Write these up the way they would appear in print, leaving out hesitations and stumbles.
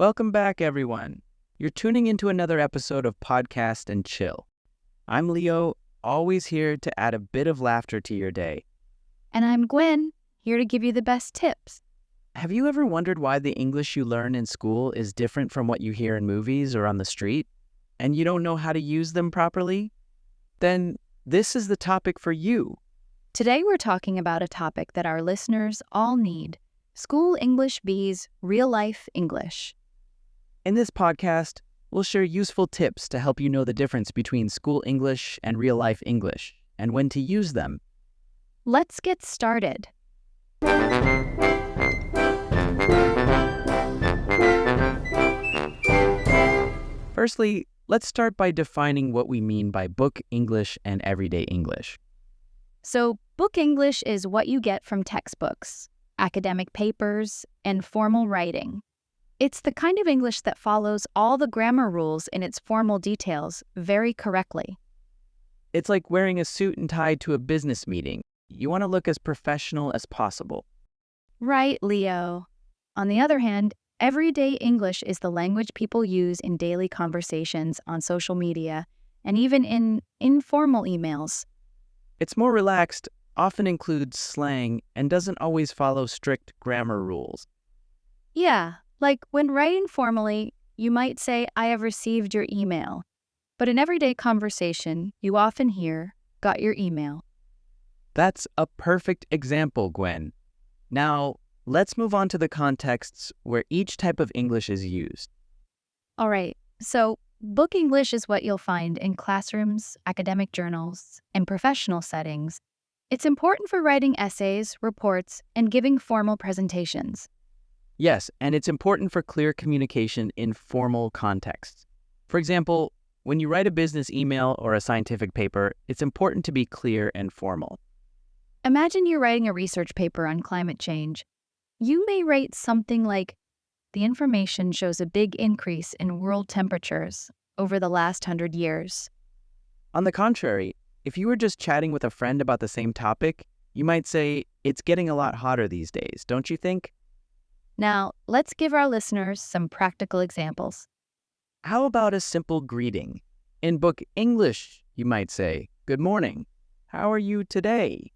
Welcome back, everyone. You're tuning into another episode of Podcast and Chill. I'm Leo, always here to add a bit of laughter to your day. And I'm Gwen, here to give you the best tips. Have you ever wondered why the English you learn in school is different from what you hear in movies or on the street, and you don't know how to use them properly? Then this is the topic for you. Today we're talking about a topic that our listeners all need: School English B's real-life English. In this podcast, we'll share useful tips to help you know the difference between school English and real-life English, and when to use them. Let's get started. Firstly, let's start by defining what we mean by book English and everyday English. So, book English is what you get from textbooks, academic papers, and formal writing. It's the kind of English that follows all the grammar rules in its formal details very correctly. It's like wearing a suit and tie to a business meeting. You want to look as professional as possible. Right, Leo. On the other hand, everyday English is the language people use in daily conversations on social media and even in informal emails. It's more relaxed, often includes slang, and doesn't always follow strict grammar rules. Yeah, like when writing formally, you might say, "I have received your email." But in everyday conversation, you often hear, "Got your email." That's a perfect example, Gwen. Now, let's move on to the contexts where each type of English is used. All right, so book English is what you'll find in classrooms, academic journals, and professional settings. It's important for writing essays, reports, and giving formal presentations. Yes, and it's important for clear communication in formal contexts. For example, when you write a business email or a scientific paper, it's important to be clear and formal. Imagine you're writing a research paper on climate change. You may write something like, "The information shows a big increase in world temperatures over the last 100 years. On the contrary, if you were just chatting with a friend about the same topic, you might say, "It's getting a lot hotter these days, don't you think?" Now, let's give our listeners some practical examples. How about a simple greeting? In book English, you might say, "Good morning. How are you today?"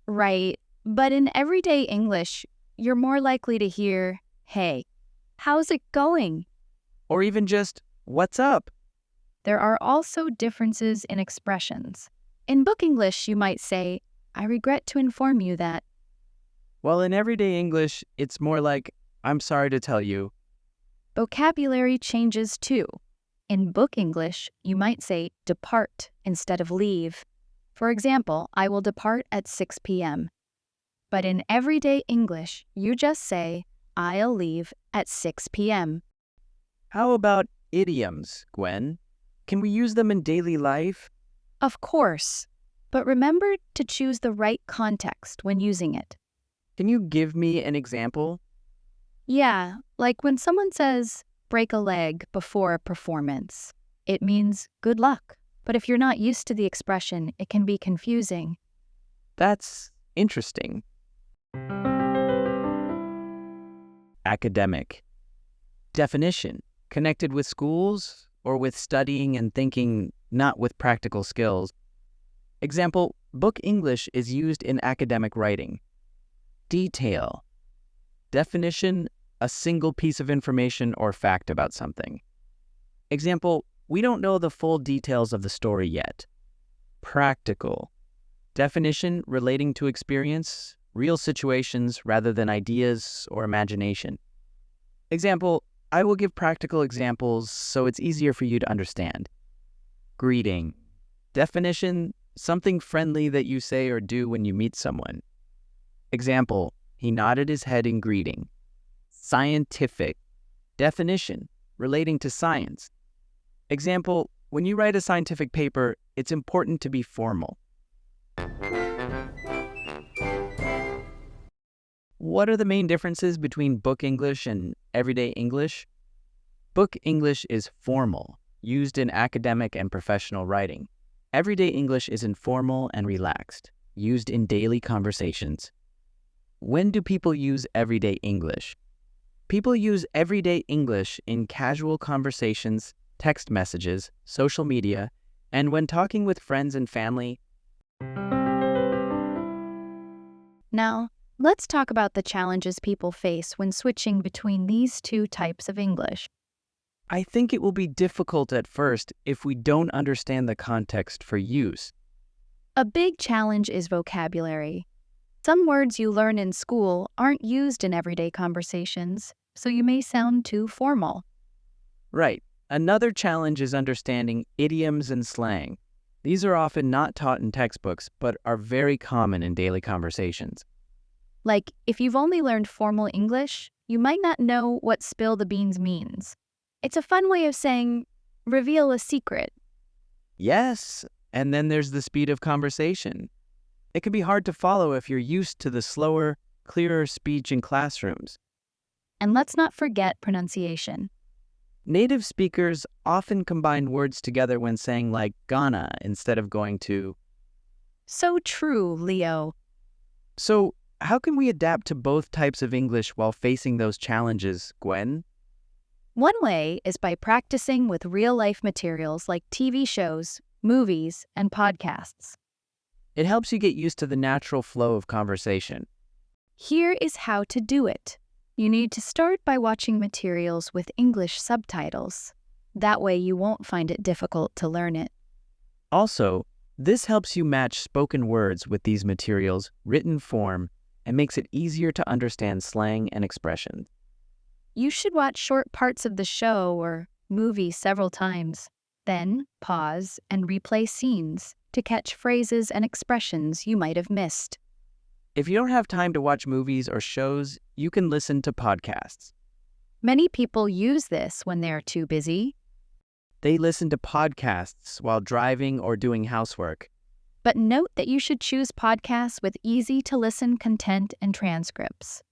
Right, but in everyday English, you're more likely to hear, "Hey, how's it going?" Or even just, "What's up?" There are also differences in expressions. In book English, you might say, "I regret to inform you that." While in everyday English, it's more like, "I'm sorry to tell you." Vocabulary changes too. In book English, you might say depart instead of leave. For example, "I will depart at 6 p.m. But in everyday English, you just say, "I'll leave at 6 p.m. How about idioms, Gwen? Can we use them in daily life? Of course, but remember to choose the right context when using it. Can you give me an example? Yeah, like when someone says, "break a leg before a performance," it means good luck. But if you're not used to the expression, it can be confusing. That's interesting. Academic. Definition: connected with schools or with studying and thinking, not with practical skills. Example: book English is used in academic writing. Detail. Definition: a single piece of information or fact about something. Example: we don't know the full details of the story yet. Practical. Definition: relating to experience, real situations rather than ideas or imagination. Example: I will give practical examples so it's easier for you to understand. Greeting. Definition: something friendly that you say or do when you meet someone. Example: he nodded his head in greeting. Scientific. Definition: relating to science. Example: when you write a scientific paper, it's important to be formal. What are the main differences between book English and everyday English? Book English is formal, used in academic and professional writing. Everyday English is informal and relaxed, used in daily conversations. When do people use everyday English? People use everyday English in casual conversations, text messages, social media, and when talking with friends and family. Now, let's talk about the challenges people face when switching between these two types of English. I think it will be difficult at first if we don't understand the context for use. A big challenge is vocabulary. Some words you learn in school aren't used in everyday conversations, so you may sound too formal. Right. Another challenge is understanding idioms and slang. These are often not taught in textbooks, but are very common in daily conversations. Like, if you've only learned formal English, you might not know what spill the beans means. It's a fun way of saying, reveal a secret. Yes, and then there's the speed of conversation. It can be hard to follow if you're used to the slower, clearer speech in classrooms. And let's not forget pronunciation. Native speakers often combine words together when saying like Ghana instead of going to. So true, Leo. So, how can we adapt to both types of English while facing those challenges, Gwen? One way is by practicing with real-life materials like TV shows, movies, and podcasts. It helps you get used to the natural flow of conversation. Here is how to do it. You need to start by watching materials with English subtitles. That way you won't find it difficult to learn it. Also, this helps you match spoken words with these materials' written form and makes it easier to understand slang and expressions. You should watch short parts of the show or movie several times. Then pause and replay scenes to catch phrases and expressions you might have missed. If you don't have time to watch movies or shows, you can listen to podcasts. Many people use this when they're too busy. They listen to podcasts while driving or doing housework. But note that you should choose podcasts with easy-to-listen content and transcripts.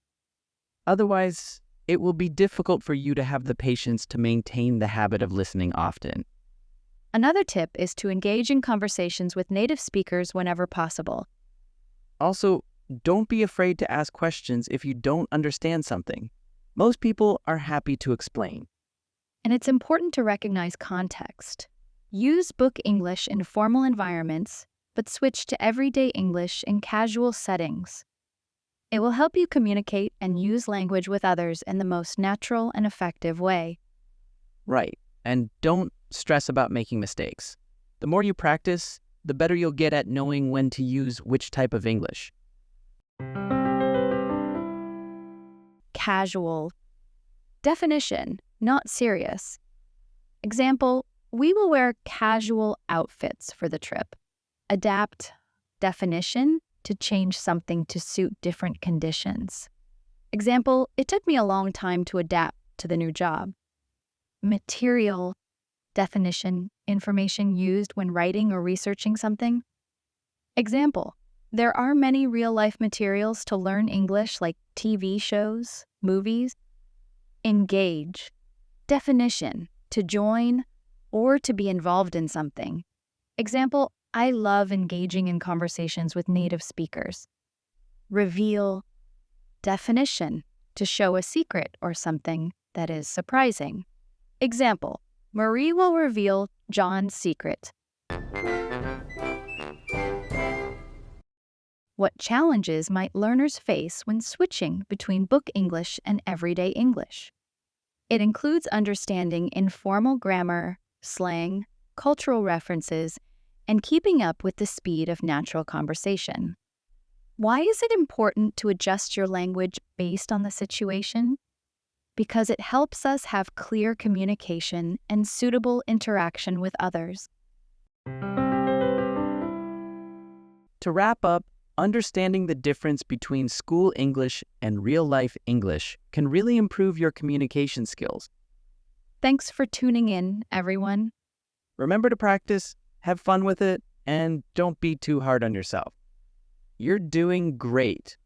Otherwise, it will be difficult for you to have the patience to maintain the habit of listening often. Another tip is to engage in conversations with native speakers whenever possible. Also, don't be afraid to ask questions if you don't understand something. Most people are happy to explain. And it's important to recognize context. Use book English in formal environments, but switch to everyday English in casual settings. It will help you communicate and use language with others in the most natural and effective way. Right, and don't stress about making mistakes. The more you practice, the better you'll get at knowing when to use which type of English. Casual. Definition, not serious. Example, we will wear casual outfits for the trip. Adapt. Definition, to change something to suit different conditions. Example, it took me a long time to adapt to the new job. Material. Definition, information used when writing or researching something. Example, there are many real-life materials to learn English like TV shows, movies. Engage. Definition, to join or to be involved in something. Example, I love engaging in conversations with native speakers. Reveal. Definition, to show a secret or something that is surprising. Example, Marie will reveal John's secret. What challenges might learners face when switching between book English and everyday English? It includes understanding informal grammar, slang, cultural references, and keeping up with the speed of natural conversation. Why is it important to adjust your language based on the situation? Because it helps us have clear communication and suitable interaction with others. To wrap up, understanding the difference between school English and real-life English can really improve your communication skills. Thanks for tuning in, everyone. Remember to practice, have fun with it, and don't be too hard on yourself. You're doing great.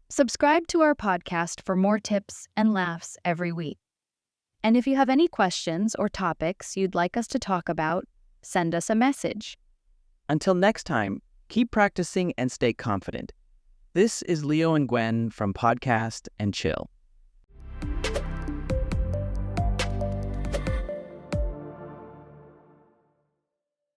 Subscribe to our podcast for more tips and laughs every week. And if you have any questions or topics you'd like us to talk about, send us a message. Until next time, keep practicing and stay confident. This is Leo and Gwen from Podcast and Chill.